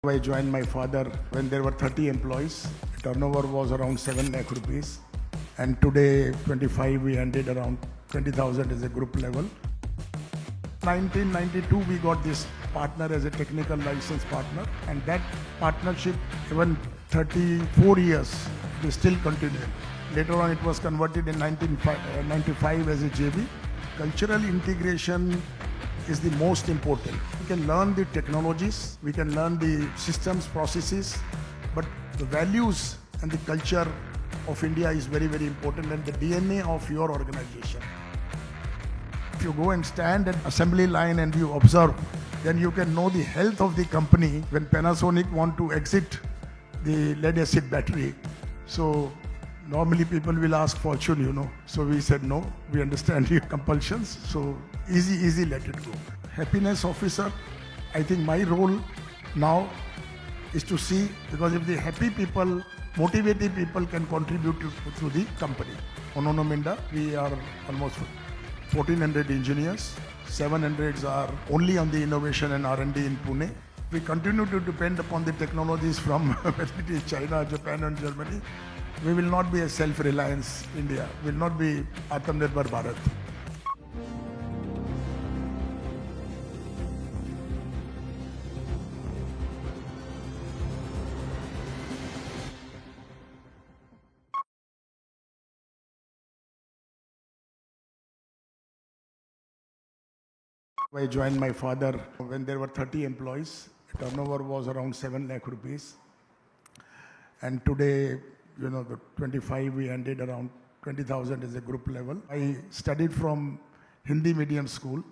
I joined my father when there were 30 employees. Turnover was around 7 lakh rupees. And today, 25, we ended around 20,000 as a group level. 1992, we got this partner as a technical license partner. And that partnership, even 34 years, is still continuing. Later on, it was converted in 1995 as a JV. Cultural integration is the most important. We can learn the technologies, we can learn the systems, processes, but the values and the culture of India is very, very important, and the DNA of your organization. If you go and stand at assembly line and you observe, then you can know the health of the company when Panasonic want to exit the lead acid battery. So normally people will ask fortune, So we said no, we understand your compulsions. So easy, let it go. Happiness officer, I think my role now is to see, because if the happy people, motivated people can contribute to the company. On Uno Minda, we are almost 1400 engineers. 700 are only on the innovation and R&D in Pune. We continue to depend upon the technologies from whether it is China, Japan and Germany. We will not be a self-reliance India. We will not be Atmanirbhar Bharat. I joined my father when there were 30 employees. Turnover was around 7 lakh rupees. And today, the 25, we ended around 20,000 as a group level. I studied from Hindi medium school,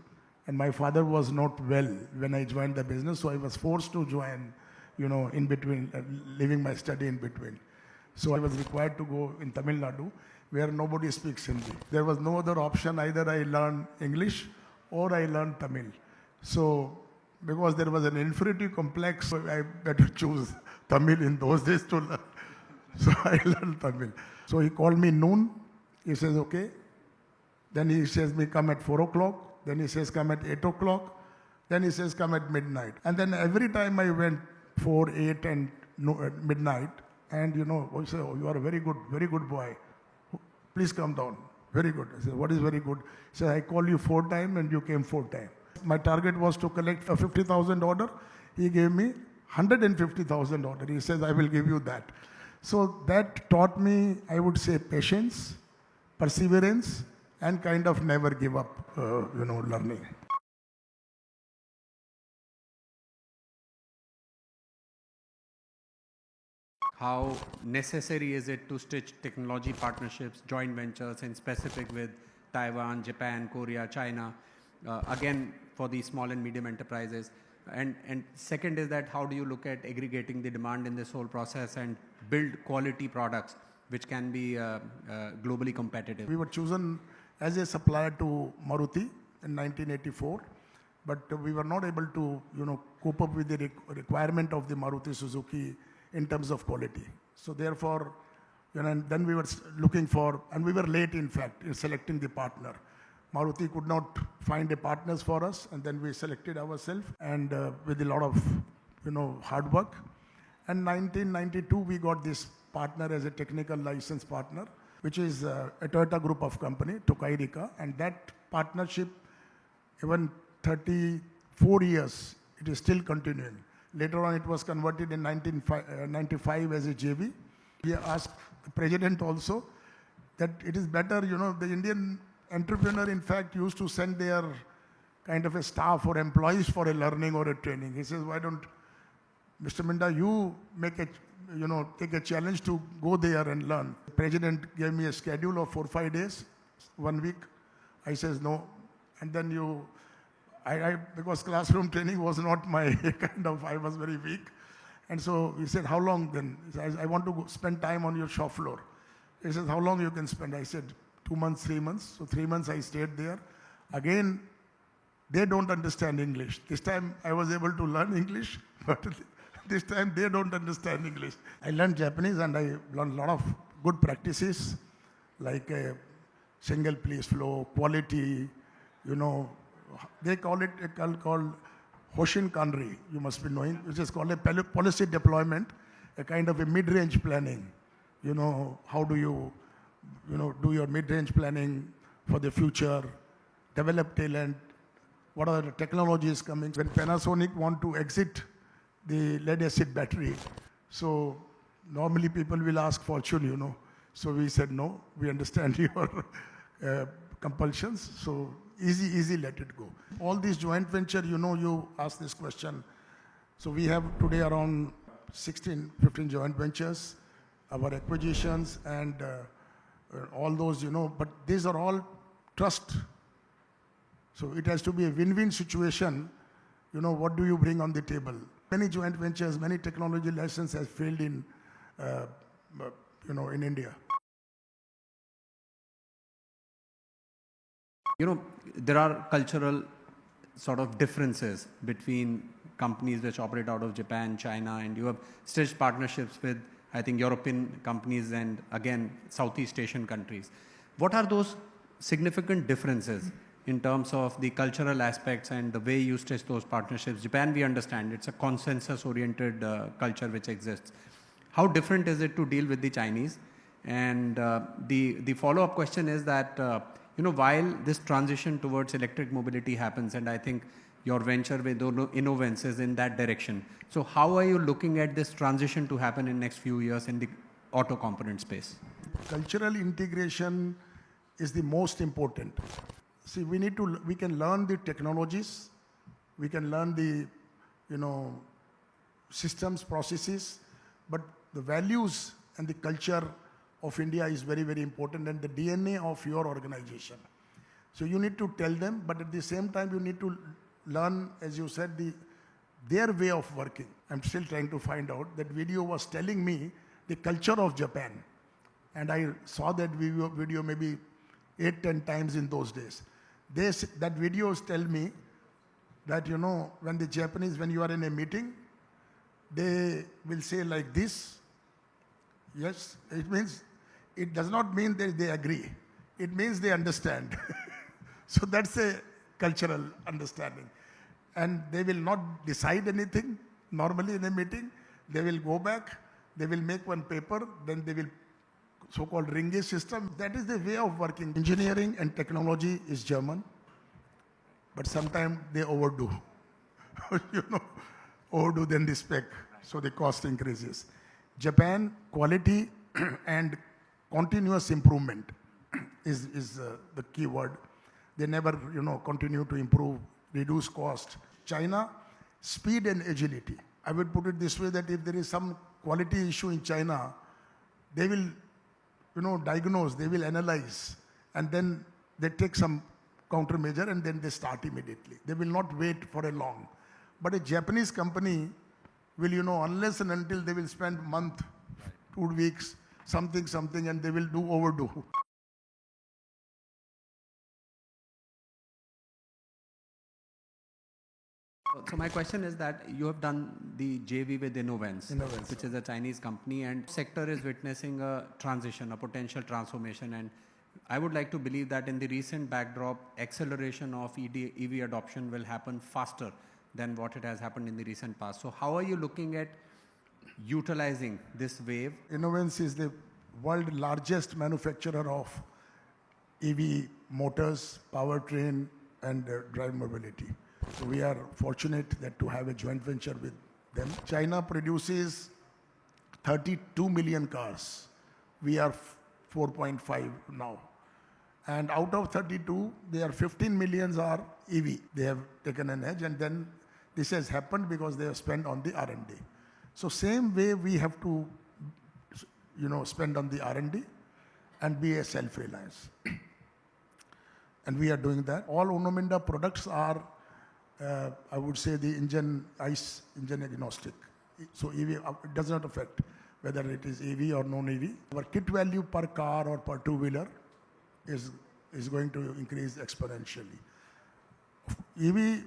and my father was not well when I joined the business, so I was forced to join, in between, leaving my study in between. So I was required to go in Tamil Nadu, where nobody speaks Hindi. There was no other option. Either I learned English or I learned Tamil. So because there was an inferiority complex, so I better choose Tamil in those days to learn. So I learned Tamil. So he called me noon. He says, okay. Then he says, me come at 4 o'clock. Then he says, come at 8 o'clock. Then he says, come at midnight. And then every time I went 4, 8 and at midnight, and he said, oh, you are a very good boy. Please come down. Very good. I said, what is very good? He said, I called you 4 times and you came 4 times. My target was to collect a 50,000 order. He gave me 150,000 order. He says, I will give you that. So that taught me, I would say, patience, perseverance, and kind of never give up, learning. How necessary is it to stitch technology partnerships, joint ventures, in specific with Taiwan, Japan, Korea, China, again, for these small and medium enterprises? And second is that how do you look at aggregating the demand in this whole process and build quality products which can be globally competitive? We were chosen as a supplier to Maruti in 1984, but we were not able to, cope up with the requirement of the Maruti Suzuki in terms of quality. So therefore, and then we were looking for, and we were late, in fact, in selecting the partner. Maruti could not find a partners for us, and then we selected ourselves, and with a lot of, hard work. And 1992, we got this partner as a technical license partner, which is a Toyota group of company, Tokai Rika, and that partnership, even 34 years, it is still continuing. Later on, it was converted in 1995 as a JV. We asked the president also that it is better, the Indian entrepreneur, in fact, used to send their kind of a staff or employees for a learning or a training. He says, why don't, Mr. Minda, you make a, take a challenge to go there and learn. The president gave me a schedule of 4-5 days, 1 week. I says, no. And then because classroom training was not my kind of, I was very weak. And so he said, how long then? He said, I want to spend time on your shop floor. He says, how long you can spend? I said, 2 months, 3 months. So 3 months I stayed there. Again, they don't understand English. This time I was able to learn English, but this time they don't understand English. I learned Japanese and I learned a lot of good practices like a single place flow, quality, they call it a called Hoshin Kanri, you must be knowing, which is called a policy deployment, a kind of a mid-range planning. How do you, do your mid-range planning for the future, develop talent, what are the technologies coming. When Panasonic want to exit the lead-acid battery, so normally people will ask fortune. So we said, no, we understand your compulsions, so easy, let it go. All these joint venture, you asked this question. So we have today around 15 joint ventures, our acquisitions and all those, but these are all trust. So it has to be a win-win situation. What do you bring on the table? Many joint ventures, many technology licenses have failed in India. There are cultural sort of differences between companies which operate out of Japan, China, and you have stitched partnerships with, I think, European companies and, again, Southeast Asian countries. What are those significant differences in terms of the cultural aspects and the way you stitch those partnerships? Japan, we understand, it's a consensus-oriented culture which exists. How different is it to deal with the Chinese? And the follow-up question is that, while this transition towards electric mobility happens, and I think your venture with Innovence is in that direction. So how are you looking at this transition to happen in next few years in the auto component space? Cultural integration is the most important. See, we can learn the technologies, we can learn the, systems, processes, but the values and the culture of India is very, very important, and the DNA of your organization. So you need to tell them, but at the same time, you need to learn, as you said, their way of working. I'm still trying to find out. That video was telling me the culture of Japan. And I saw that video maybe 8-10 times in those days. That videos tell me that, when the Japanese, when you are in a meeting, they will say like this. Yes, it does not mean that they agree. It means they understand. So that's a cultural understanding. And they will not decide anything normally in a meeting. They will go back, they will make one paper, then they will so-called ringgit system. That is the way of working. Engineering and technology is German, but sometimes they overdo. Overdo than the spec, so the cost increases. Japan, quality and continuous improvement is the key word. They never, continue to improve, reduce cost. China, speed and agility. I would put it this way, that if there is some quality issue in China, they will, diagnose, they will analyze, and then they take some countermeasure and then they start immediately. They will not wait for a long. But a Japanese company will, unless and until they will spend a month, 2 weeks, something, and they will overdo. So my question is that you have done the JV with Innovence, which is a Chinese company, and sector is witnessing a transition, a potential transformation. And I would like to believe that in the recent backdrop, acceleration of EV adoption will happen faster than what it has happened in the recent past. So how are you looking at utilizing this wave? Innovence is the world's largest manufacturer of EV motors, powertrain, and drive mobility. So we are fortunate that to have a joint venture with them. China produces 32 million cars. We are 4.5 now. And out of 32, there are 15 millions are EV. They have taken an edge, and then this has happened because they have spent on the R&D. So same way we have to, spend on the R&D and be a self-reliance. And we are doing that. All Uno Minda products are, I would say, the ICE engine agnostic. So EV, it does not affect whether it is EV or non-EV. Our kit value per car or per two-wheeler is going to increase exponentially. EV,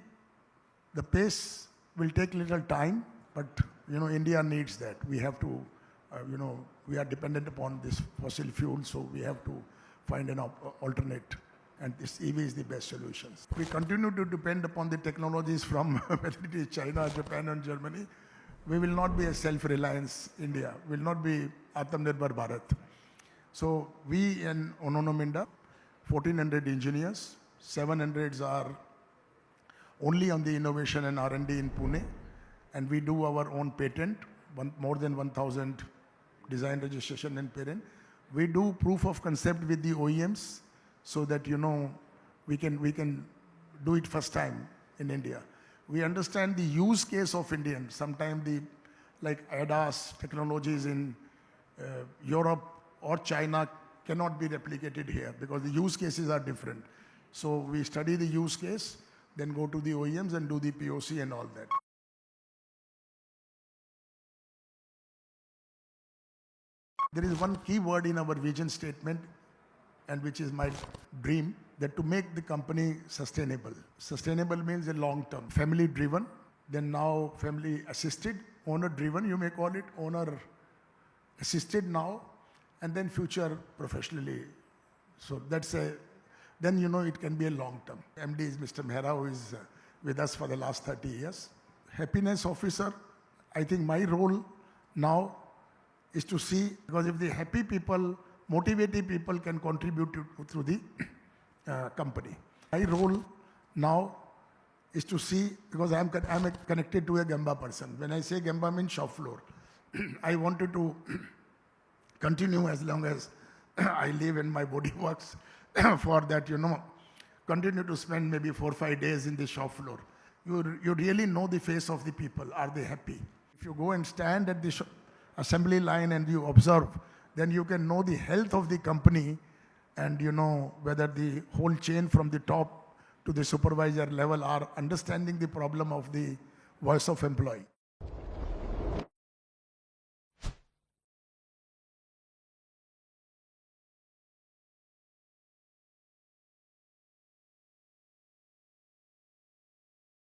the pace will take little time, but India needs that. We have to, we are dependent upon this fossil fuel, so we have to find an alternate and this EV is the best solutions. We continue to depend upon the technologies from whether it is China, Japan and Germany. We will not be a self-reliance India, will not be Atmanirbhar Bharat. So we in Uno Minda, 1,400 engineers, 700 are only on the innovation and R&D in Pune, and we do our own patent, more than 1,000 design registration and patent. We do proof of concept with the OEMs so that, we can do it first time in India. We understand the use case of Indian. Sometimes like ADAS technologies in Europe or China cannot be replicated here because the use cases are different. So we study the use case, then go to the OEMs and do the POC and all that. There is one key word in our vision statement, and which is my dream, that to make the company sustainable. Sustainable means a long term, family driven, then now family assisted, owner driven, you may call it, owner assisted now, and then future professionally. So that's then it can be a long term. MD is Mr. Mehra, who is with us for the last 30 years. Happiness officer, I think my role now is to see, because if the happy people, motivated people can contribute to the company. My role now is to see, because I'm connected to a Gamba person. When I say Gamba means shop floor. I wanted to continue as long as I live and my body works for that, continue to spend maybe 4 or 5 days in the shop floor. You really know the face of the people. Are they happy? If you go and stand at the assembly line and you observe, then you can know the health of the company and whether the whole chain from the top to the supervisor level are understanding the problem of the voice of employee.